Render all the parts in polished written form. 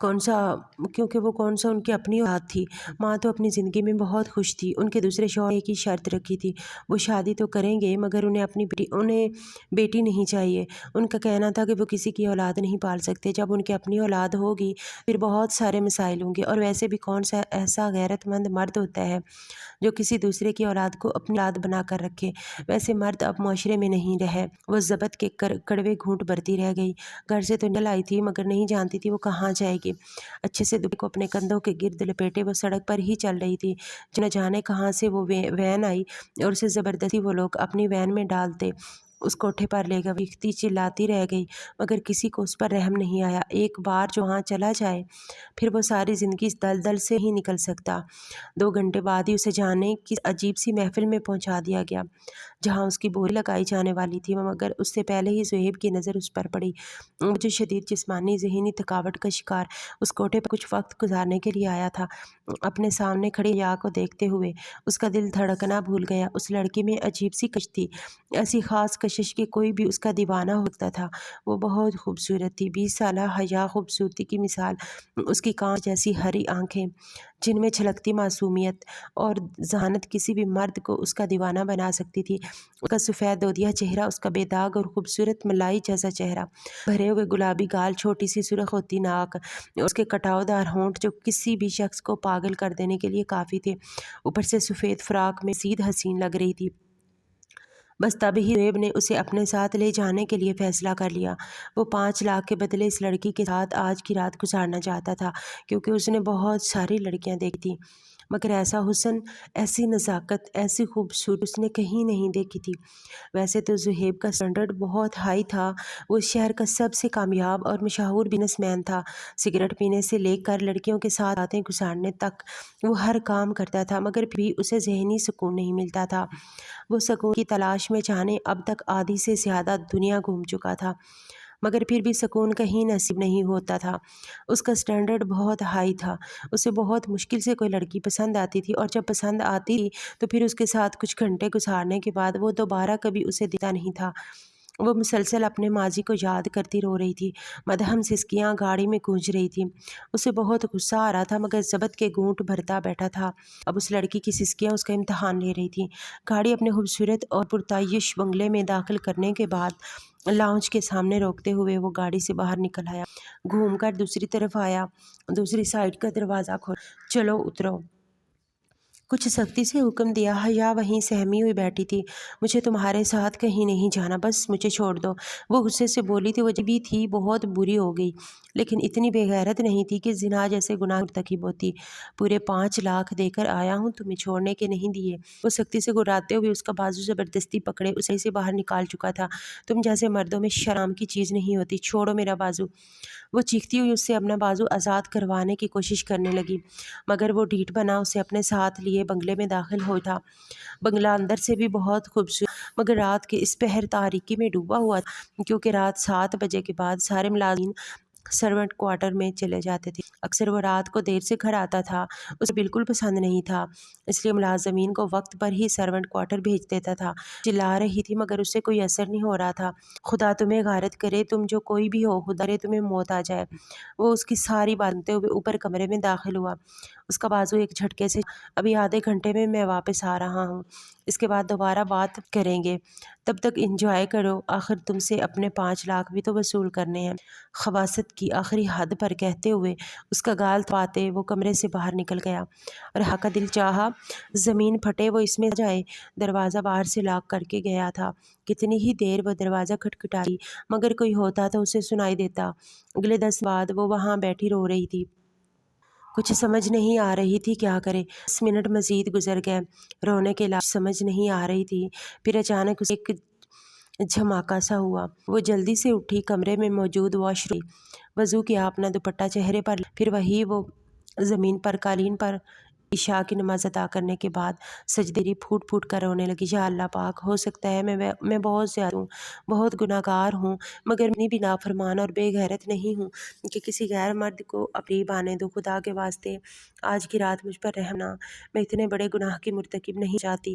کون سا کیونکہ وہ کون سا ان کی اپنی اولاد تھی۔ ماں تو اپنی زندگی میں بہت خوش تھی۔ ان کے دوسرے شوہر نے ایک ہی شرط رکھی تھی، وہ شادی تو کریں گے مگر انہیں بیٹی نہیں چاہیے۔ ان کا کہنا تھا کہ وہ کسی کی اولاد نہیں پال سکتے، جب ان کی اپنی اولاد ہوگی پھر بہت سارے مسائل ہوں گے، اور ویسے بھی کون سا ایسا غیرت مند مرد ہوتا ہے جو کسی دوسرے کی اولاد کو اپنی اولاد بنا کر رکھے۔ ویسے مرد اب معاشرے میں نہیں رہے۔ وہ ضبط کے کڑوے گھونٹ بھرتی رہ گئی۔ گھر سے تو نکل آئی تھی مگر نہیں جانتی تھی وہ کہاں جائے گی۔ اچھے سے دوپٹے کو اپنے کندھوں کے گرد لپیٹے وہ سڑک پر ہی چل رہی تھی، نہ جانے کہاں سے وہ وین آئی اور اسے زبردستی وہ لوگ اپنی وین میں ڈالتے اس کوٹھے پر لے گئے۔ وہ چلاتی رہ گئی مگر کسی کو اس پر رحم نہیں آیا۔ ایک بار جو وہاں چلا جائے پھر وہ ساری زندگی اس دلدل سے ہی نکل سکتا۔ 2 گھنٹے بعد ہی اسے جانے کی عجیب سی محفل میں پہنچا دیا گیا جہاں اس کی بولی لگائی جانے والی تھی، مگر اس سے پہلے ہی زہیب کی نظر اس پر پڑی۔ وہ جو شدید جسمانی ذہنی تھکاوٹ کا شکار اس کوٹھے پر کچھ وقت گزارنے کے لیے آیا تھا، اپنے سامنے کھڑی حیا کو دیکھتے ہوئے اس کا دل دھڑکنا بھول گیا۔ اس لڑکی میں عجیب سی کشش تھی، ایسی خاص کشش کہ کوئی بھی اس کا دیوانہ ہو سکتا تھا۔ وہ بہت خوبصورت تھی، 20 سالہ حیا خوبصورتی کی مثال۔ اس کی کانچ جیسی ہری آنکھیں جن میں چھلکتی معصومیت اور ذہانت کسی بھی مرد کو اس کا دیوانہ بنا سکتی تھی۔ اس کا سفید دودیا چہرہ، اس کا بے داغ اور خوبصورت ملائی جیسا چہرہ، بھرے ہوئے گلابی گال، چھوٹی سی سرخ ہوتی ناک، اس کے کٹاؤ دار ہونٹ جو کسی بھی شخص کو پاگل کر دینے کے لیے کافی تھے، اوپر سے سفید فراق میں مزید حسین لگ رہی تھی۔ بس تب ہی زہیب نے اسے اپنے ساتھ لے جانے کے لیے فیصلہ کر لیا۔ وہ 5 لاکھ کے بدلے اس لڑکی کے ساتھ آج کی رات گزارنا چاہتا تھا، کیونکہ اس نے بہت ساری لڑکیاں دیکھی تھیں مگر ایسا حسن، ایسی نزاکت، ایسی خوبصورتی اس نے کہیں نہیں دیکھی تھی۔ ویسے تو زہیب کا سٹینڈرڈ بہت ہائی تھا، وہ شہر کا سب سے کامیاب اور مشہور بزنس مین تھا۔ سگریٹ پینے سے لے کر لڑکیوں کے ساتھ راتیں گزارنے تک وہ ہر کام کرتا تھا، مگر پھر بھی اسے ذہنی سکون نہیں ملتا تھا۔ وہ سکون کی تلاش میں جانے اب تک آدھی سے زیادہ دنیا گھوم چکا تھا، مگر پھر بھی سکون کہیں نصیب نہیں ہوتا تھا۔ اس کا سٹینڈرڈ بہت ہائی تھا، اسے بہت مشکل سے کوئی لڑکی پسند آتی تھی، اور جب پسند آتی تھی تو پھر اس کے ساتھ کچھ گھنٹے گزارنے کے بعد وہ دوبارہ کبھی اسے دیتا نہیں تھا۔ وہ مسلسل اپنے ماضی کو یاد کرتی رو رہی تھی۔ مدہم سسکیاں گاڑی میں گونج رہی تھیں۔ اسے بہت غصہ آ رہا تھا مگر ضبط کے گھونٹ بھرتا بیٹھا تھا۔ اب اس لڑکی کی سسکیاں اس کا امتحان لے رہی تھیں۔ گاڑی اپنے خوبصورت اور پرتعیش بنگلے میں داخل کرنے کے بعد لاؤنج کے سامنے روکتے ہوئے وہ گاڑی سے باہر نکل آیا، گھوم کر دوسری طرف آیا، دوسری سائیڈ کا دروازہ کھولا۔ چلو اترو، کچھ سختی سے حکم دیا۔ حیا وہیں سہمی ہوئی بیٹھی تھی۔ مجھے تمہارے ساتھ کہیں نہیں جانا، بس مجھے چھوڑ دو، وہ غصے سے بولی تھی۔ وہ جب بھی تھی بہت بری ہو گئی لیکن اتنی بے غیرت نہیں تھی کہ زنا جیسے گناہ مرتکب ہوتی۔ پورے 5 لاکھ دے کر آیا ہوں، تمہیں چھوڑنے کے نہیں دیے۔ وہ سختی سے گھراتے ہوئے اس کا بازو زبردستی پکڑے اسے سے باہر نکال چکا تھا۔ تم جیسے مردوں میں شرم کی چیز نہیں ہوتی، چھوڑو میرا بازو۔ وہ چیختی ہوئی اس سے اپنا بازو آزاد کروانے کی کوشش کرنے لگی مگر وہ ڈھیٹ بنا اسے اپنے ساتھ لیے بنگلے میں داخل ہو تھا۔ بنگلہ اندر سے بھی بہت خوبصورت مگر رات کے اس پہر تاریکی میں ڈوبا ہوا تھا، کیونکہ رات 7 بجے کے بعد سارے ملازمین سرونٹ کوارٹر میں چلے جاتے تھے۔ اکثر وہ رات کو دیر سے گھر آتا تھا، اسے بالکل پسند نہیں تھا، اس لیے ملازمین کو وقت پر ہی سرونٹ کوارٹر بھیج دیتا تھا۔ چلا رہی تھی مگر اس سے کوئی اثر نہیں ہو رہا تھا۔ خدا تمہیں غارت کرے، تم جو کوئی بھی ہو، خدا کرے تمہیں موت آ جائے۔ وہ اس کی ساری باتیں ہوئے اوپر کمرے میں داخل ہوا۔ اس کا بازو ایک جھٹکے سے، ابھی آدھے گھنٹے میں واپس آ رہا ہوں، اس کے بعد دوبارہ بات کریں گے، تب تک انجوائے کرو، آخر تم سے اپنے 5 لاکھ بھی تو وصول کرنے ہیں۔ خباثت کی آخری حد پر کہتے ہوئے اس کا گال تھپاتے وہ کمرے سے باہر نکل گیا، اور حق کا دل چاہا زمین پھٹے وہ اس میں جائے۔ دروازہ باہر سے لاک کر کے گیا تھا۔ کتنی ہی دیر وہ دروازہ کھٹکھٹائی مگر کوئی ہوتا تو اسے سنائی دیتا۔ اگلے 10 بعد وہ وہاں بیٹھی رو رہی تھی، کچھ سمجھ نہیں آ رہی تھی کیا کرے۔ 10 منٹ مزید گزر گئے، رونے کے علاوہ سمجھ نہیں آ رہی تھی۔ پھر اچانک اسے ایک جھماکا سا ہوا، وہ جلدی سے اٹھی، کمرے میں موجود واش روم گئی، وضو کیا، اپنا دوپٹہ چہرے پر پھر وہی وہ زمین پر قالین پر عشاء کی نماز ادا کرنے کے بعد سجدے پھوٹ پھوٹ کر رونے لگی۔ یا اللہ پاک، ہو سکتا ہے میں بہت زیادہ ہوں، بہت گناہ گار ہوں، مگر میں بھی نافرمان اور بے غیرت نہیں ہوں کہ کسی غیر مرد کو قریب آنے دو۔ خدا کے واسطے آج کی رات مجھ پر رحم نہ، میں اتنے بڑے گناہ کی مرتکب نہیں چاہتی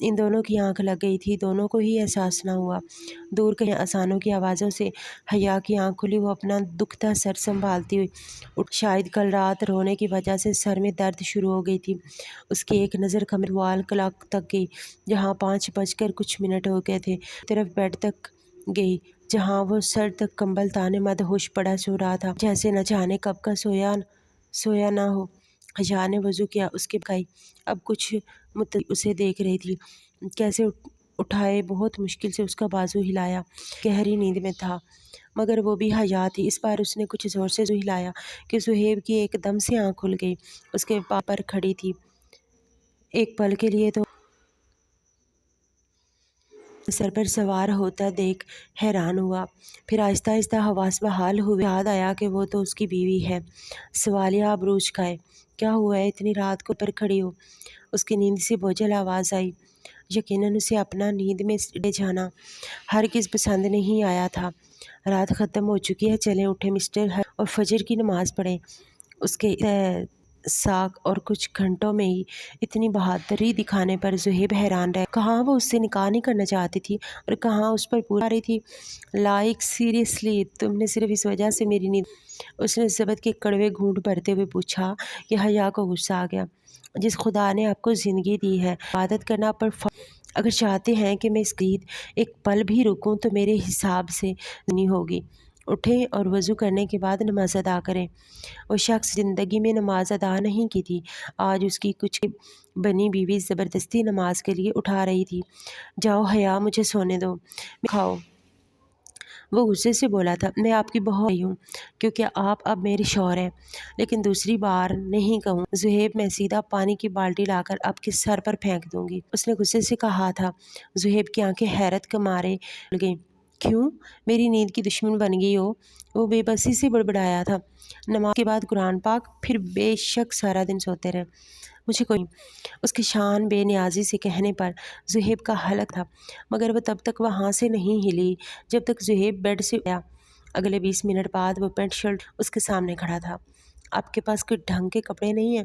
ان دونوں کی آنکھ لگ گئی تھی، دونوں کو ہی احساس نہ ہوا۔ دور کہیں اذانوں کی آوازوں سے حیا کی آنکھ کھلی، وہ اپنا دکھتا سر سنبھالتی ہوئی شاید کل رات رونے کی وجہ سے سر میں درد شروع ہو گئی تھی۔ اس کی ایک نظر کمرے وال کلاک تک گئی جہاں 5:00 ہو گئے تھے، طرف بیڈ تک گئی جہاں وہ سر تک کمبل تانے مدہوش پڑا سو رہا تھا، جیسے نہ جانے کب کا سویا نہ ہو۔ حیا نے وضو کیا، اس کے بھائی اب کچھ متعلق اسے دیکھ رہی تھی، کیسے اٹھائے، بہت مشکل سے اس کا بازو ہلایا، گہری نیند میں تھا مگر وہ بھی حیا تھی۔ اس بار اس نے کچھ زور سے ہلایا کہ زہیب کی ایک دم سے آنکھ کھل گئی، اس کے پاؤں پر کھڑی تھی۔ ایک پل کے لیے تو سر پر سوار ہوتا دیکھ حیران ہوا، پھر آہستہ آہستہ حواس بحال ہوئے، یاد آیا کہ وہ تو اس کی بیوی ہے۔ سوالیہ آبرو جھکائے، کیا ہوا ہے، اتنی رات کو پر کھڑی ہو؟ اس کی نیند سے بوجھل آواز آئی۔ یقیناً اسے اپنا نیند میں لے جانا ہرگز پسند نہیں آیا تھا۔ رات ختم ہو چکی ہے، چلیں اٹھیں مسٹر اور فجر کی نماز پڑھیں۔ اس کے ساکھ اور کچھ گھنٹوں میں ہی اتنی بہادری دکھانے پر زہیب حیران رہ، کہاں وہ اس سے نکاح نہیں کرنا چاہتی تھی اور کہاں اس پر پورا رہی تھی۔ لائک سیریسلی تم نے صرف اس وجہ سے میری نیند؟ اس نے ضبط کے کڑوے گھونٹ بھرتے ہوئے پوچھا کہ حیا کو غصہ آ گیا۔ جس خدا نے آپ کو زندگی دی ہے، عبادت کرنا پر اگر چاہتے ہیں کہ میں اس عید ایک پل بھی رکوں تو میرے حساب سے نہیں ہوگی۔ اٹھیں اور وضو کرنے کے بعد نماز ادا کریں۔ وہ شخص زندگی میں نماز ادا نہیں کی تھی، آج اس کی کچھ بنی بیوی زبردستی نماز کے لیے اٹھا رہی تھی۔ جاؤ حیا، مجھے سونے دو، میں کھاؤ۔ وہ غصے سے بولا تھا، میں آپ کی بہو ہوں کیونکہ آپ اب میرے شوہر ہیں، لیکن دوسری بار نہیں کہوں زہیب، میں سیدھا پانی کی بالٹی لا کر آپ کے سر پر پھینک دوں گی، اس نے غصے سے کہا تھا۔ زہیب کی آنکھیں حیرت کے مارے کھل گئیں۔ کیوں؟ میری نیند کی دشمن بن گئی ہو؟ وہ بے بسی سے بڑبڑایا تھا۔ نماز کے بعد قرآن پاک، پھر بے شک سارا دن سوتے رہے، مجھے کوئی اس کی شان بے نیازی سے کہنے پر زہیب کا حلق تھا، مگر وہ تب تک وہاں سے نہیں ہلی جب تک زہیب بیڈ سے اٹھا۔ اگلے 20 منٹ بعد وہ پینٹ شرٹ اس کے سامنے کھڑا تھا۔ آپ کے پاس کوئی ڈھنگ کے کپڑے نہیں ہیں؟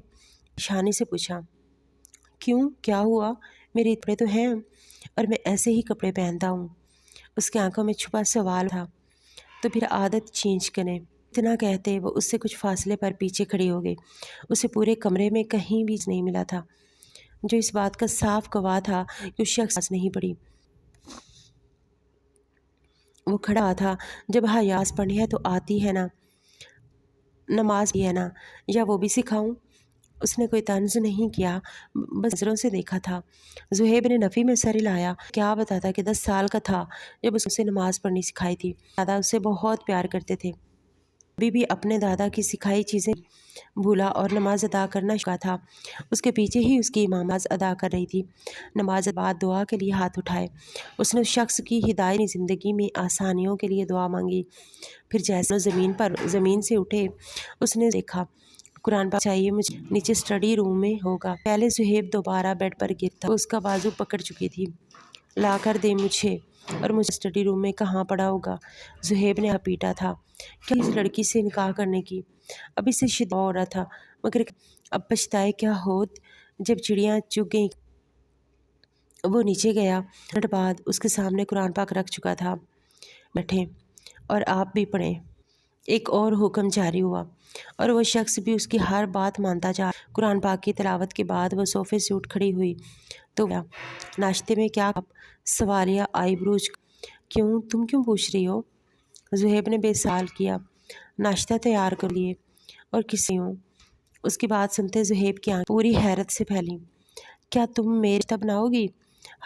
شانی سے پوچھا۔ کیوں، کیا ہوا؟ میرے کپڑے تو ہیں اور میں ایسے ہی کپڑے پہنتا ہوں۔ اس کی آنکھوں میں چھپا سوال تھا۔ تو پھر عادت چینج کریں۔ اتنا کہتے وہ اس سے کچھ فاصلے پر پیچھے کھڑی ہو گئی۔ اسے پورے کمرے میں کہیں بھی نہیں ملا تھا جو اس بات کا صاف گواہ تھا کہ اس شخص نہیں پڑی۔ وہ کھڑا تھا، جب حیاس پڑھنی ہے تو آتی ہے نا، نماز بھی ہے نا، یا وہ بھی سکھاؤں؟ اس نے کوئی طنز نہیں کیا، بس نظروں سے دیکھا تھا۔ زہیب نے نفی میں سر ہلایا۔ کیا بتاتا کہ 10 سال کا تھا جب اس نے نماز پڑھنی سکھائی تھی۔ دادا اسے بہت پیار کرتے تھے، ابھی بھی اپنے دادا کی سکھائی چیزیں بھولا اور نماز ادا کرنا شروع تھا۔ اس کے پیچھے ہی اس کی ماں نماز ادا کر رہی تھی۔ نماز بعد دعا کے لیے ہاتھ اٹھائے، اس نے اس شخص کی ہدایت زندگی میں آسانیوں کے لیے دعا مانگی۔ پھر جیسے زمین سے اٹھے، اس نے دیکھا قرآن پاک چاہیے مجھے، نیچے اسٹڈی روم میں ہوگا۔ پہلے زہیب دوبارہ بیڈ پر گر تھا، وہ اس کا بازو پکڑ چکی تھی۔ لا کر دے مجھے، اور مجھے اسٹڈی روم میں کہاں پڑا ہوگا؟ زہیب نے پیٹا تھا۔ کیا اس لڑکی سے نکاح کرنے کی؟ اب اسے شدید ہو رہا تھا، مگر اب پچھتائے کیا ہوت جب چڑیاں چگ گئیں۔ وہ نیچے گیا، منٹ بعد اس کے سامنے قرآن پاک رکھ چکا تھا۔ بیٹھیں اور آپ بھی پڑھیں۔ ایک اور حکم جاری ہوا اور وہ شخص بھی اس کی ہر بات مانتا جا۔ قرآن پاک کی تلاوت کے بعد وہ صوفے سے اٹھ کھڑی ہوئی تو ناشتے میں کیا؟ سوالیہ آئی بروج، کیوں، تم کیوں پوچھ رہی ہو؟ زہیب نے بے سوال کیا۔ ناشتہ تیار کر لیے اور کسی ہوں؟ اس کی بات سنتے زہیب کی آنکھ پوری حیرت سے پھیلی۔ کیا تم میرے رشتہ بناؤ گی؟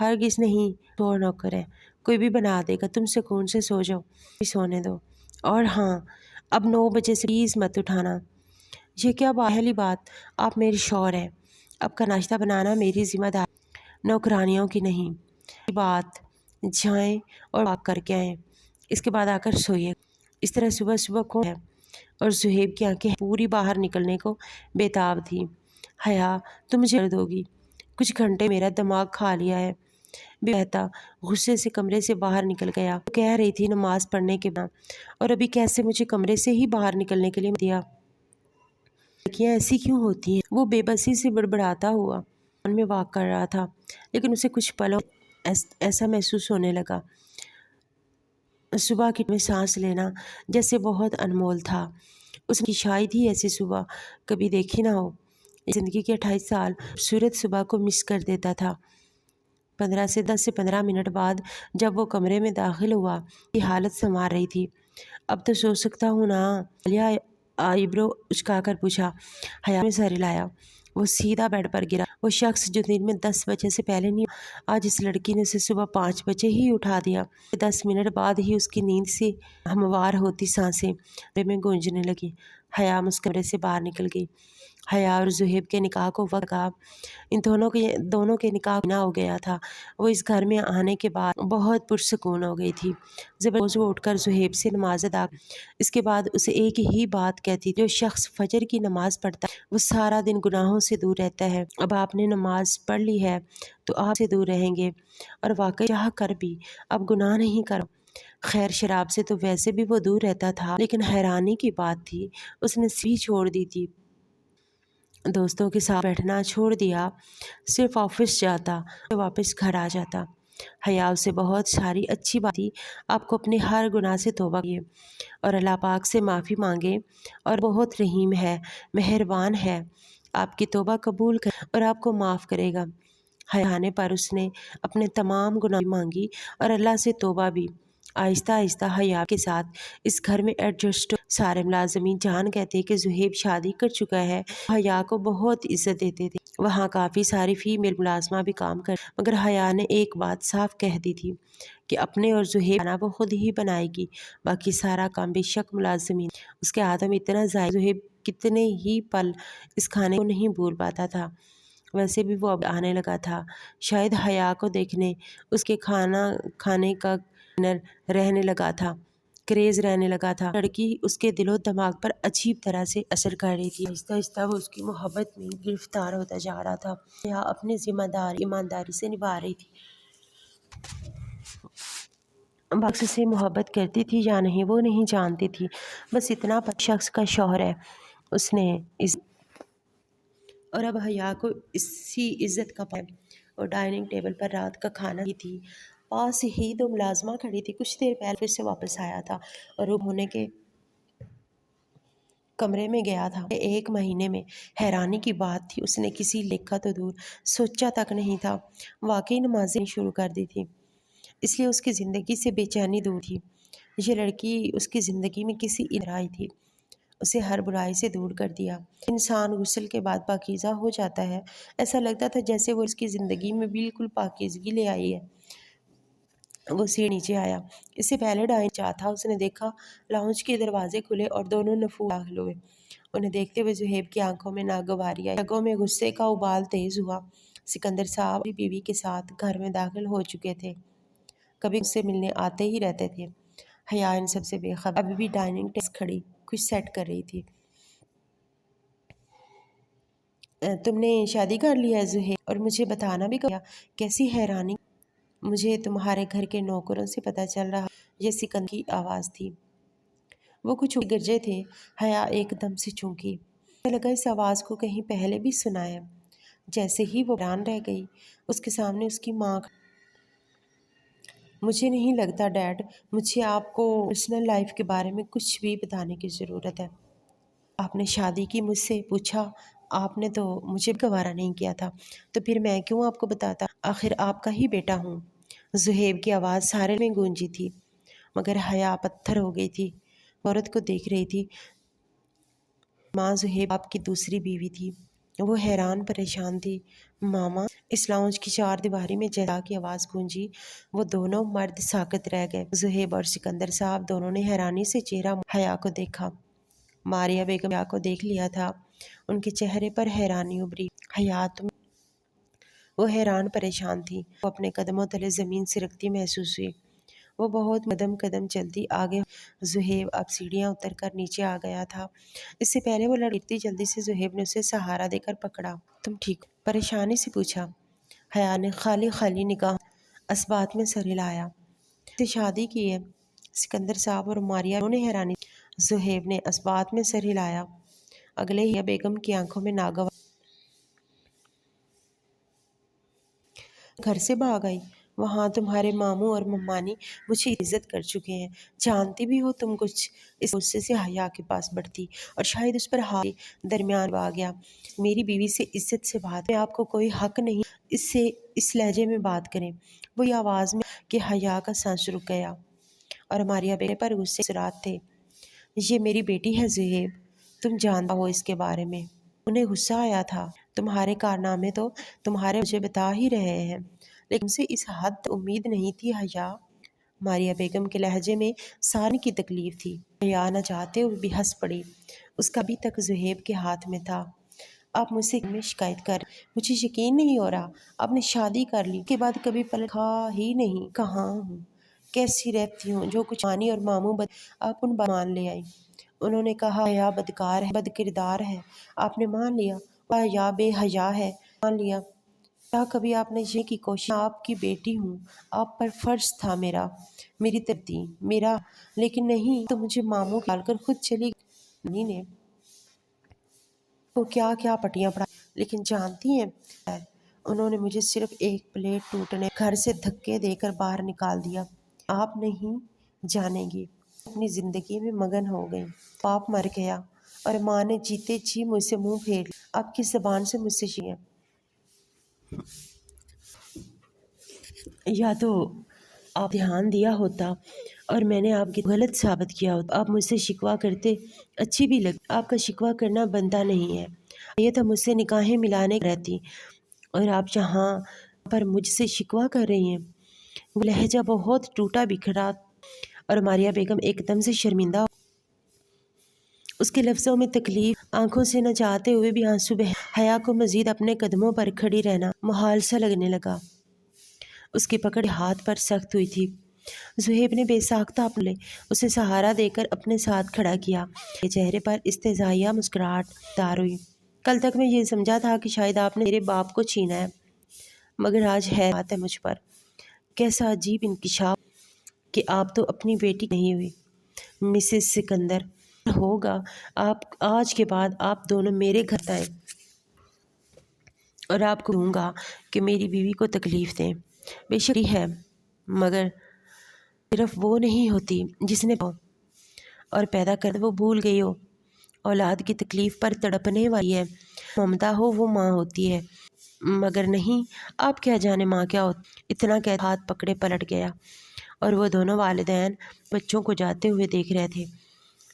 ہرگز نہیں، تو نوکر ہے، کوئی بھی بنا دے گا، تم سکون سے سو جاؤ، سونے دو۔ اور ہاں، اب 9 بجے سے پلیز مت اٹھانا۔ یہ کیا باہلی بات، آپ میرے شوہر ہیں، اب کا ناشتہ بنانا میری ذمہ داری، نوکرانیوں کی نہیں۔ یہ بات، جائیں اور پاک کر کے آئیں، اس کے بعد آ کر سوئیے۔ اس طرح صبح صبح کون ہے؟ اور زہیب کی آنکھیں پوری باہر نکلنے کو بے تاب تھیں۔ حیا، تم مجھے کر دو گی؟ کچھ گھنٹے میرا دماغ کھا لیا ہے، بے بہتا غصے سے کمرے سے باہر نکل گیا۔ وہ کہہ رہی تھی نماز پڑھنے کے بعد، اور ابھی کیسے مجھے کمرے سے ہی باہر نکلنے کے لیے دیا؟ لڑکیاں ایسی کیوں ہوتی ہیں؟ وہ بے بسی سے بڑبڑاتا ہوا میں واک کر رہا تھا، لیکن اسے کچھ پلوں ایسا محسوس ہونے لگا صبح میں سانس لینا جیسے بہت انمول تھا۔ اس کی شاید ہی ایسی صبح کبھی دیکھی نہ ہو۔ زندگی کے 28 سال خوبصورت صبح کو مس کر دیتا تھا۔ 10 سے 15 منٹ بعد جب وہ کمرے میں داخل ہوا، کی حالت سنوار رہی تھی۔ اب تو سو سکتا ہوں نا؟ عالیہ آئیبرو اچکا کر پوچھا۔ حیا نے سر ہلایا۔ وہ سیدھا بیڈ پر گرا۔ وہ شخص جو دن میں 10 بجے سے پہلے نہیں، آج اس لڑکی نے اسے صبح 5 بجے ہی اٹھا دیا۔ 10 منٹ بعد ہی اس کی نیند سے ہموار ہوتی سانسیں کمرے میں گونجنے لگیں۔ حیا مسکرے سے باہر نکل گئی۔ حیا اور زہیب کے نکاح کو وقت لگا۔ ان دونوں کے نکاح نہ ہو گیا تھا۔ وہ اس گھر میں آنے کے بعد بہت پرسکون ہو گئی تھی۔ روز وہ اٹھ کر زہیب سے نماز ادا اس کے بعد اسے ایک ہی بات کہتی تھی، جو شخص فجر کی نماز پڑھتا ہے وہ سارا دن گناہوں سے دور رہتا ہے۔ اب آپ نے نماز پڑھ لی ہے تو آپ سے دور رہیں گے، اور واقعی چاہ کر بھی اب گناہ نہیں کرو۔ خیر، شراب سے تو ویسے بھی وہ دور رہتا تھا، لیکن حیرانی کی بات تھی اس نے بھی چھوڑ دی تھی۔ دوستوں کے ساتھ بیٹھنا چھوڑ دیا، صرف آفس جاتا، واپس گھر آ جاتا۔ حیا اسے بہت ساری اچھی بات تھی۔ آپ کو اپنے ہر گناہ سے توبہ کیے اور اللہ پاک سے معافی مانگے، اور بہت رحیم ہے، مہربان ہے، آپ کی توبہ قبول کر اور آپ کو معاف کرے گا۔ حیا آنے پر اس نے اپنے تمام گناہ مانگی اور اللہ سے توبہ بھی۔ آہستہ آہستہ حیا کے ساتھ اس گھر میں ایڈجسٹ سارے ملازمین جان کہتے کہ زہیب شادی کر چکا ہے، حیا کو بہت عزت دیتے تھے۔ وہاں کافی ساری فیمیل ملازمہ بھی کام کر، مگر حیا نے ایک بات صاف کہہ دی تھی کہ اپنے اور زہیب کھانا وہ خود ہی بنائے گی، باقی سارا کام بے شک ملازمین۔ اس کے ہاتھوں میں اتنا ذائقہ، زہیب کتنے ہی پل اس کھانے کو نہیں بھول پاتا تھا۔ ویسے بھی وہ اب آنے لگا تھا، شاید حیا کو دیکھنے اس کے کھانا کھانے کا رہنے لگا تھا، کریز رہنے لگا تھا۔ لڑکی اس کے دل و دماغ پر عجیب طرح سے اثر کر رہی تھی۔ آہستہ آہستہ وہ اس کی محبت میں گرفتار ہوتا جا رہا تھا۔ حیا اپنی ذمہ داری ایمانداری سے نبھا رہی تھی۔ بخش سے محبت کرتی تھی یا نہیں وہ نہیں جانتی تھی، بس اتنا پتہ شخص کا شوہر ہے، اس نے اور اب حیا کو اسی عزت کا پایا۔ اور ڈائننگ ٹیبل پر رات کا کھانا کی تھی، پاس ہی 2 ملازمہ کھڑی تھی۔ کچھ دیر پہلے پھر سے واپس آیا تھا اور روم ہونے کے کمرے میں گیا تھا۔ 1 مہینے میں حیرانی کی بات تھی، اس نے کسی لکھا تو دور سوچا تک نہیں تھا، واقعی نمازیں شروع کر دی تھی۔ اس لیے اس کی زندگی سے بے چینی دور تھی۔ یہ لڑکی اس کی زندگی میں کسی آئی تھی، اسے ہر برائی سے دور کر دیا۔ انسان غسل کے بعد پاکیزہ ہو جاتا ہے، ایسا لگتا تھا جیسے وہ اس کی زندگی میں بالکل پاکیزگی لے آئی ہے۔ وہ سیڑھی نیچے آیا، اس سے پہلے ڈائننگ چاہ تھا۔ اس نے دیکھا لاؤنج کے دروازے کھلے اور دونوں نفور داخل ہوئے۔ انہیں دیکھتے ہوئے زہیب کی آنکھوں میں ناگواری آئی، رگوں میں غصے کا ابال تیز ہوا۔ سکندر صاحب اپنی بیوی کے ساتھ گھر میں داخل ہو چکے تھے، کبھی اس سے ملنے آتے ہی رہتے تھے۔ حیا ان سب سے بے خبر ابھی بھی ڈائننگ ٹیبل کھڑی کچھ سیٹ کر رہی تھی۔ تم نے شادی کر لی ہے زہیب، اور مجھے بتانا بھی کیا؟ کیسی حیرانی! مجھے تمہارے گھر کے نوکروں سے پتہ چل رہا۔ یہ سکندر کی آواز تھی۔ وہ کچھ گرجے تھے۔ حیا ایک دم سے چونکی، اسے لگا اس آواز کو کہیں پہلے بھی سنا ہے۔ جیسے ہی وہ حیران رہ گئی، اس کے سامنے اس کی ماں مجھے نہیں لگتا ڈیڈ، مجھے آپ کو پرسنل لائف کے بارے میں کچھ بھی بتانے کی ضرورت ہے۔ آپ نے شادی کی مجھ سے پوچھا، آپ نے تو مجھے گوارا نہیں کیا تھا، تو پھر میں کیوں آپ کو بتاتا؟ آخر آپ کا ہی بیٹا ہوں۔ زہیب کی آواز سارے میں گونجی تھی، مگر حیا پتھر ہو گئی تھی۔ عورت کو دیکھ رہی تھی۔ ماں زہیب آپ کی دوسری بیوی تھی۔ وہ حیران پریشان تھی۔ ماما! اس لاؤنج کی 4 دیواری میں جیسا کی آواز گونجی، وہ دونوں مرد ساکت رہ گئے۔ زہیب اور سکندر صاحب دونوں نے حیرانی سے چہرہ حیا کو دیکھا۔ ماریہ بیگم حیا کو دیکھ لیا تھا، ان کے چہرے پر حیرانی ابھری۔ حیا تم؟ وہ حیران پریشان تھی۔ وہ اپنے قدموں تلے زمین سرکتی محسوس ہوئی۔ وہ بہت قدم چلتی آگے۔ زہیب اب سیڑھیاں اتر کر نیچے آ گیا تھا۔ اس سے پہلے وہ لڑکی جلدی سے زہیب نے اسے سہارا دے کر پکڑا۔ تم ٹھیک ہو؟ پریشانی سے پوچھا۔ حیا نے خالی نگاہوں اسبات میں سر ہلایا۔ سے شادی کی ہے؟ سکندر صاحب اور ماریہ دونوں نے حیرانی سے زہیب نے اسبات میں سر ہلایا۔ اگلے ہی بیگم کی آنکھوں میں ناگواری گھر سے بھاگ آئی۔ وہاں تمہارے ماموں اور ممانی مجھے عزت کر چکے ہیں، جانتی بھی ہو تم کچھ۔ اس غصے سے حیا کے پاس بڑھتی اور شاید اس پر ہاتھ درمیان آ گیا۔ میری بیوی سے عزت سے بات میں آپ کو کوئی حق نہیں اس سے اس لہجے میں بات کریں۔ وہی آواز میں کہ حیا کا سانس رک گیا اور ماریا بیٹے پر غصے اثرات تھے۔ یہ میری بیٹی ہے زہیب، تم جانتا ہو اس کے بارے میں۔ انہیں غصہ آیا تھا۔ تمہارے کارنامے تو تمہارے مجھے بتا ہی رہے ہیں، لیکن سے اس حد امید نہیں تھی حیا۔ ماریا بیگم کے لہجے میں سارے کی تکلیف تھی۔ حیا نہ چاہتے ہوئے بھی ہنس پڑی۔ اس کا ابھی تک زہیب کے ہاتھ میں تھا۔ آپ مجھ سے میں شکایت کر، مجھے یقین نہیں ہو رہا آپ نے شادی کر لی کے بعد کبھی پلٹ ہی نہیں۔ کہاں ہوں، کیسی رہتی ہوں، جو کچھ مانی اور ماموں آپ ان مان لے آئی۔ انہوں نے کہا حیا بدکار ہے، بد کردار ہے، آپ نے مان لیا۔ حیا بے حیا ہے، مان لیا۔ کیا کبھی آپ نے یہ کی کوشش؟ آپ کی بیٹی ہوں، آپ پر فرض تھا میری ترتی میرا، لیکن نہیں تو مجھے ماموں ڈال کر خود چلی گئی نے تو کیا کیا پٹیاں پڑا، لیکن جانتی ہیں انہوں نے مجھے صرف ایک پلیٹ ٹوٹنے گھر سے دھکے دے کر باہر نکال دیا۔ آپ نہیں جانیں گی، اپنی زندگی میں مگن ہو گئی۔ باپ مر گیا اور ماں نے جیتے جی مجھ سے منہ پھیر لیا۔ آپ کی زبان سے مجھ سے شکوے، یا تو آپ دھیان دیا ہوتا اور میں نے آپ کی غلط ثابت کیا ہوتا۔ آپ مجھ سے شکوہ کرتے، اچھی بھی لگتی۔ آپ کا شکوہ کرنا بنتا نہیں ہے۔ یہ تو مجھ سے نگاہیں ملانے رہتی اور آپ یہاں پر مجھ سے شکوہ کر رہی ہیں۔ وہ لہجہ بہت ٹوٹا بکھرا اور ماریا بیگم ایک دم سے شرمندہ۔ اس کے لفظوں میں تکلیف، آنکھوں سے نہ چاہتے ہوئے بھی آنسو بہہ۔ حیا کو مزید اپنے قدموں پر کھڑی رہنا محال سا لگنے لگا۔ اس کی پکڑ ہاتھ پر سخت ہوئی تھی۔ زہیب نے بے ساختہ اپنے اسے سہارا دے کر اپنے ساتھ کھڑا کیا۔ کے چہرے پر استحضائیہ مسکراہٹ دار ہوئی۔ کل تک میں یہ سمجھا تھا کہ شاید آپ نے میرے باپ کو چھینا ہے، مگر آج ہے بات ہے مجھ پر۔ کیسا عجیب انکشاف کہ آپ تو اپنی بیٹی نہیں ہوئی مسز سکندر ہوگا۔ آپ آج کے بعد آپ دونوں میرے گھر آئیں اور آپ کو دوں گا کہ میری بیوی کو تکلیف دیں۔ بے شک ہے، مگر صرف وہ نہیں ہوتی جس نے اور پیدا کر وہ بھول گئی ہو۔ اولاد کی تکلیف پر تڑپنے والی ہے، ممتا ہو وہ ماں ہوتی ہے، مگر نہیں آپ کیا جانے ماں کیا ہوتی۔ اتنا کہ ہاتھ پکڑے پلٹ گیا اور وہ دونوں والدین بچوں کو جاتے ہوئے دیکھ رہے تھے۔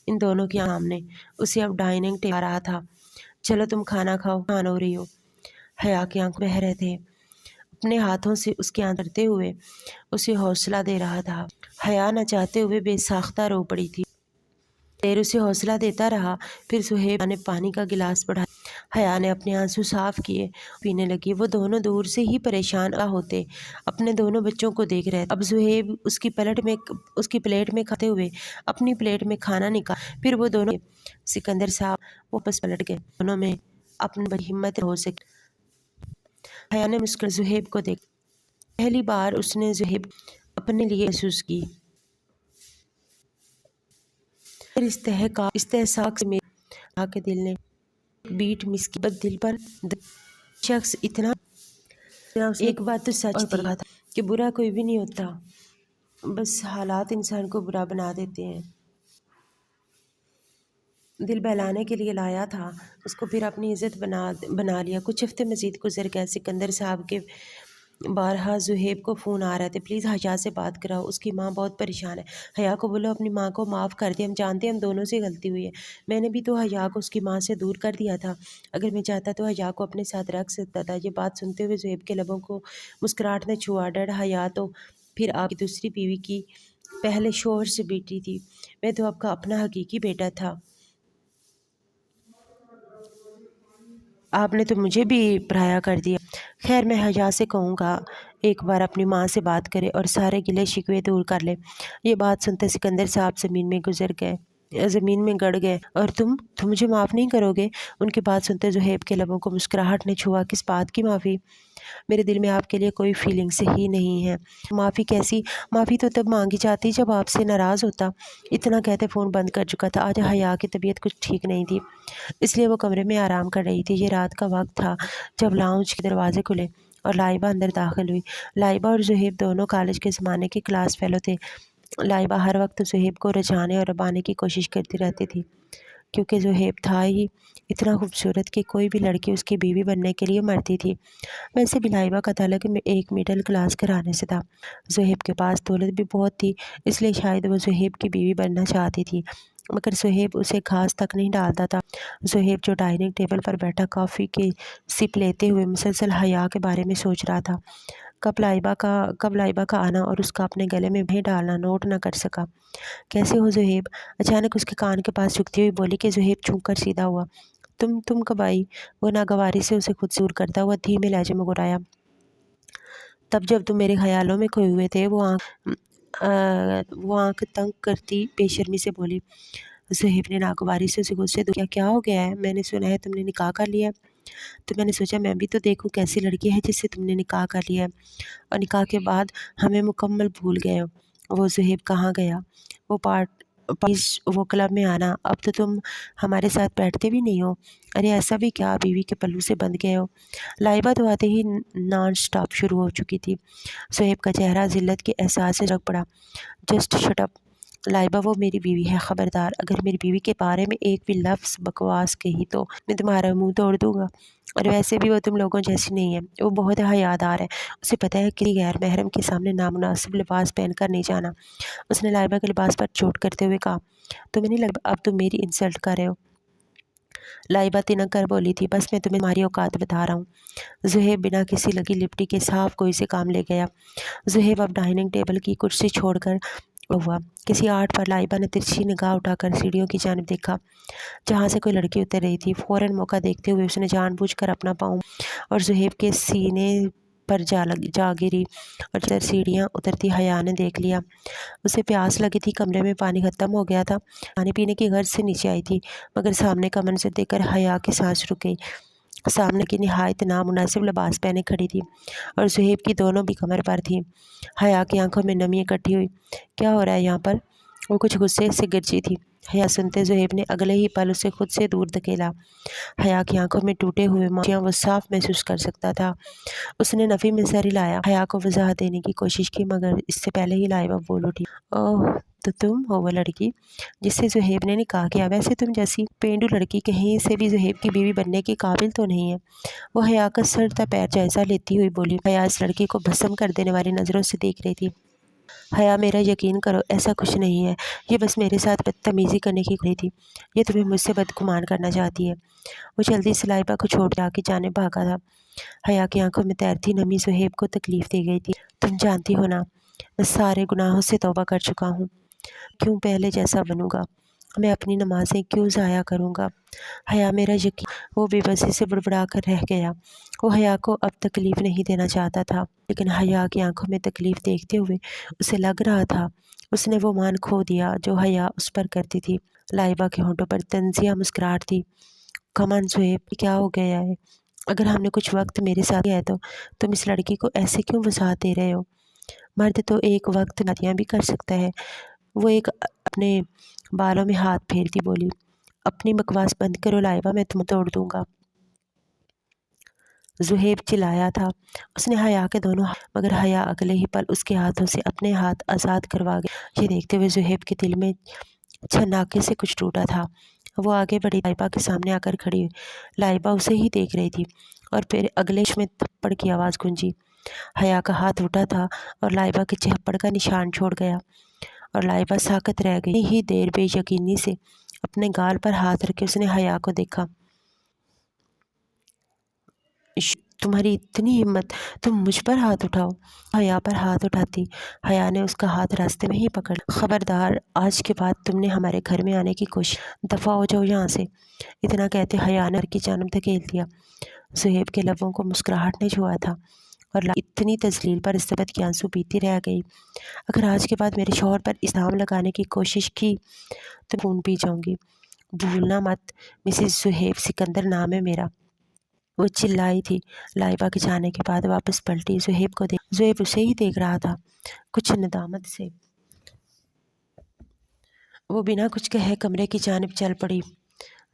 ان دونوں کے سامنے اسے اب ڈائننگ ٹیبل آ رہا تھا۔ چلو تم کھانا کھاؤ، کھانا ہو رہی ہو۔ حیا کی آنکھ بہہ رہے تھے، اپنے ہاتھوں سے اس کی آنکھ کرتے ہوئے اسے حوصلہ دے رہا تھا۔ حیا نہ چاہتے ہوئے بے ساختہ رو پڑی تھی۔ دیر اسے حوصلہ دیتا رہا، پھر زہیب نے پانی کا گلاس بڑھایا۔ حیا نے اپنے آنسو صاف کیے، پینے لگی۔ وہ دونوں دور سے ہی پریشان ہوتے اپنے دونوں بچوں کو دیکھ رہے تھے۔ اب زہیب اس کی پلیٹ میں کھاتے ہوئے اپنی پلیٹ میں کھانا نکال، پھر وہ دونوں سکندر صاحب واپس پلٹ گئے۔ دونوں میں اپنی بڑی ہمت ہو سکی۔ حیا نے مسکرا زہیب کو دیکھا۔ پہلی بار اس نے زہیب اپنے لیے محسوس کی۔ استحقاق سے میرے کے دل نے بیٹ مس کی، بس دل پر شخص اتنا ایک بات تو سچ تھی کہ برا کوئی بھی نہیں ہوتا، بس حالات انسان کو برا بنا دیتے ہیں۔ دل بہلانے کے لیے لایا تھا، اس کو پھر اپنی عزت بنا لیا۔ کچھ ہفتے مزید گزر گئے۔ سکندر صاحب کے بارہا زہیب کو فون آ رہے تھے، پلیز حیا سے بات کراؤ، اس کی ماں بہت پریشان ہے۔ حیا کو بولو اپنی ماں کو معاف کر دے، ہم جانتے ہیں ہم دونوں سے غلطی ہوئی ہے۔ میں نے بھی تو حیا کو اس کی ماں سے دور کر دیا تھا، اگر میں چاہتا تو حیا کو اپنے ساتھ رکھ سکتا تھا۔ یہ بات سنتے ہوئے زہیب کے لبوں کو مسکراہٹ نے چھوا۔ ڈیڈ، حیا تو پھر آپ کی دوسری بیوی کی پہلے شوہر سے بیٹی تھی، میں تو آپ کا اپنا حقیقی بیٹا تھا۔ آپ نے تو مجھے بھی پرایا کر دیا۔ خیر میں حیا سے کہوں گا ایک بار اپنی ماں سے بات کرے اور سارے گلے شکوے دور کر لے۔ یہ بات سنتے سکندر صاحب زمین میں گڑ گئے۔ اور تم مجھے معاف نہیں کرو گے؟ ان کی بات سنتے زہیب کے لبوں کو مسکراہٹ نے چھوا۔ کس بات کی معافی؟ میرے دل میں آپ کے لیے کوئی فیلنگس ہی نہیں ہے۔ معافی کیسی؟ معافی تو تب مانگی جاتی جب آپ سے ناراض ہوتا۔ اتنا کہتے فون بند کر چکا تھا۔ آج حیا کی طبیعت کچھ ٹھیک نہیں تھی، اس لیے وہ کمرے میں آرام کر رہی تھی۔ یہ رات کا وقت تھا جب لاؤنج کے دروازے کھلے اور لائبہ اندر داخل ہوئی۔ لائبہ اور زہیب دونوں کالج کے زمانے کے کلاس فیلو تھے۔ لائبہ ہر وقت زہیب کو رجھانے اور ربانے کی کوشش کرتی رہتی تھی، کیونکہ زہیب تھا ہی اتنا خوبصورت کہ کوئی بھی لڑکی اس کی بیوی بننے کے لیے مرتی تھی۔ ویسے بھی لائبہ کا تعلق ایک مڈل کلاس گھرانے سے تھا۔ زہیب کے پاس دولت بھی بہت تھی، اس لیے شاید وہ زہیب کی بیوی بننا چاہتی تھی، مگر زہیب اسے گھاس تک نہیں ڈالتا تھا۔ زہیب جو ڈائننگ ٹیبل پر بیٹھا کافی کی سپ لیتے ہوئے مسلسل حیا کے بارے میں سوچ رہا تھا، کب لائبہ کا آنا اور اس کا اپنے گلے میں بھی ڈالنا نوٹ نہ کر سکا۔ کیسے ہو زہیب؟ اچانک اس کے کان کے پاس جھکتی ہوئی بولی کہ زہیب چونک کر سیدھا ہوا۔ تم کب آئی؟ وہ ناگواری سے اسے خود سے دور کرتا ہوا دھیمے لہجے میں گرایا۔ تب جب تم میرے خیالوں میں کھوئے ہوئے تھے۔ وہ آنکھ تنگ کرتی بے شرمی سے بولی۔ زہیب نے ناگواری سے اسے غصے دور کیا۔ کیا ہو گیا ہے؟ میں نے سنا ہے تم نے نکاح کر لیا ہے۔ تو میں نے سوچا میں بھی تو دیکھوں کیسی لڑکی ہے جس سے تم نے نکاح کر لیا ہے، اور نکاح کے بعد ہمیں مکمل بھول گئے ہو۔ وہ زہیب کہاں گیا؟ وہ کلب میں آنا، اب تو تم ہمارے ساتھ بیٹھتے بھی نہیں ہو۔ ارے ایسا بھی کیا بیوی کے پلو سے بندھ گئے ہو؟ لائبہ تو آتے ہی نان سٹاپ شروع ہو چکی تھی۔ زہیب کا چہرہ ذلت کے احساس سے جھک پڑا۔ جسٹ شٹ اپ لائبہ، وہ میری بیوی ہے، خبردار اگر میری بیوی کے بارے میں ایک بھی لفظ بکواس کہی تو میں تمہارا منہ توڑ دوں گا۔ اور ویسے بھی وہ تم لوگوں جیسی نہیں ہے، وہ بہت حیادار ہے، اسے پتہ ہے کہ غیر محرم کے سامنے نامناسب لباس پہن کر نہیں جانا۔ اس نے لائبہ کے لباس پر چوٹ کرتے ہوئے کہا۔ تمہیں نہیں لگتا اب تم میری انسلٹ کر رہے ہو؟ لائبہ تنک کر بولی تھی۔ بس میں تمہیں تمہاری اوقات بتا رہا ہوں۔ زہیب بنا کسی لگی لپٹی کے صاف کوئی سے کام لے گیا۔ زہیب اب ڈائننگ ٹیبل کی کرسی چھوڑ کر ہوا۔ کسی آرٹ پر لائبہ نے ترچھی نگاہ اٹھا کر سیڑھیوں کی جانب دیکھا جہاں سے کوئی لڑکی اتر رہی تھی۔ فوراً موقع دیکھتے ہوئے اس نے جان بوجھ کر اپنا پاؤں اور زہیب کے سینے پر جا گری، اور جدھر سیڑھیاں اترتی حیا نے دیکھ لیا۔ اسے پیاس لگی تھی، کمرے میں پانی ختم ہو گیا تھا، پانی پینے کی غرض سے نیچے آئی تھی، مگر سامنے کا منظر دیکھ کر حیا کی سانس رک گئی۔ سامنے کی نہایت نامناسب لباس پہنے کھڑی تھی اور زہیب کی دونوں بھی کمر پر تھیں۔ حیا کی آنکھوں میں نمی اکٹھی ہوئی۔ کیا ہو رہا ہے یہاں پر؟ وہ کچھ غصے سے گرجی تھی۔ حیا سنتے زہیب نے اگلے ہی پل اسے خود سے دور دھکیلا۔ حیا کی آنکھوں میں ٹوٹے ہوئے معاشیاں وہ صاف محسوس کر سکتا تھا۔ اس نے نفی میں سر ہلایا، حیا کو وضاحت دینے کی کوشش کی، مگر اس سے پہلے ہی لائبہ بول اٹھی۔ اوہ، تو تم ہو وہ لڑکی جس سے زہیب نے نکاح کیا؟ ویسے تم جیسی پینڈو لڑکی کہیں سے بھی زہیب کی بیوی بننے کی قابل تو نہیں ہے۔ وہ حیا کا سر تا پیر جائزہ لیتی ہوئی بولی۔ حیا اس لڑکی کو بھسم کر دینے والی نظروں سے دیکھ رہی تھی۔ حیا میرا یقین کرو، ایسا کچھ نہیں ہے، یہ بس میرے ساتھ بدتمیزی کرنے کی کوئی تھی، یہ تمہیں مجھ سے بدگمان کرنا چاہتی ہے۔ وہ جلدی سے لائبہ کو چھوڑ حیا کی جانب بھاگا تھا۔ حیا کی آنکھوں میں تیرتی نمی زہیب کو تکلیف دے گئی تھی۔ تم جانتی ہو نا، میں سارے گناہوں سے توبہ کر چکا ہوں، کیوں پہلے جیسا بنوں گا؟ میں اپنی نمازیں کیوں ضائع کروں گا؟ حیا میرا یقین، وہ بے بسی سے بڑبڑا کر رہ گیا۔ وہ حیا کو اب تکلیف نہیں دینا چاہتا تھا، لیکن حیا کی آنکھوں میں تکلیف دیکھتے ہوئے اسے لگ رہا تھا اس نے وہ مان کھو دیا جو حیا اس پر کرتی تھی۔ لائبہ کے ہونٹوں پر طنزیہ مسکراہٹ تھی۔ کمان زہیب، کیا ہو گیا ہے؟ اگر ہم نے کچھ وقت میرے ساتھ ہے تو تم اس لڑکی کو ایسے کیوں وسعت دے رہے ہو؟ مرد تو ایک وقت شادیاں بھی کر سکتا ہے۔ وہ اپنے بالوں میں ہاتھ پھیرتی بولی۔ اپنی بکواس بند کرو لائبہ، میں تمہیں توڑ دوں گا۔ زہیب چلایا تھا۔ اس نے حیا کے دونوں مگر حیا اگلے ہی پل اس کے ہاتھوں سے اپنے ہاتھ آزاد کروا گئی۔ یہ دیکھتے ہوئے زہیب کے دل میں چھناکے سے کچھ ٹوٹا تھا۔ وہ آگے بڑھی، لائبہ کے سامنے آ کر کھڑی ہوئی۔ لائبہ اسے ہی دیکھ رہی تھی، اور پھر اگلے میں تھپڑ کی آواز گونجی۔ حیا کا ہاتھ اٹھا تھا اور لائبہ کے تھپڑ کا نشان چھوڑ گیا، اور لائبہ ساکت رہ گئی۔ ہی دیر بے یقینی سے اپنے گال پر ہاتھ رکھے اس نے حیا کو دیکھا۔ تمہاری اتنی ہمت، تم مجھ پر ہاتھ اٹھاؤ؟ حیا پر ہاتھ اٹھاتی حیا نے اس کا ہاتھ راستے میں ہی پکڑ لیا۔ خبردار، آج کے بعد تم نے ہمارے گھر میں آنے کی کوشش، دفع ہو جاؤ یہاں سے۔ اتنا کہتے حیا نے گھر کی جانب دھکیل دیا۔ زہیب کے لبوں کو مسکراہٹ نے چھوا تھا، اور اتنی تذلیل پر استبد کے آنسو پیتی رہ گئی۔ اگر آج کے بعد میرے شوہر پر الزام لگانے کی کوشش کی تو خون پی جاؤں گی۔ بھولنا مت، مسز زہیب سکندر نام ہے میرا، وہ چلائی تھی۔ لائبہ کے جانے کے بعد واپس پلٹی، زہیب کو دیکھ۔ زہیب اسے ہی دیکھ رہا تھا، کچھ ندامت سے۔ وہ بنا کچھ کہے کمرے کی جانب چل پڑی۔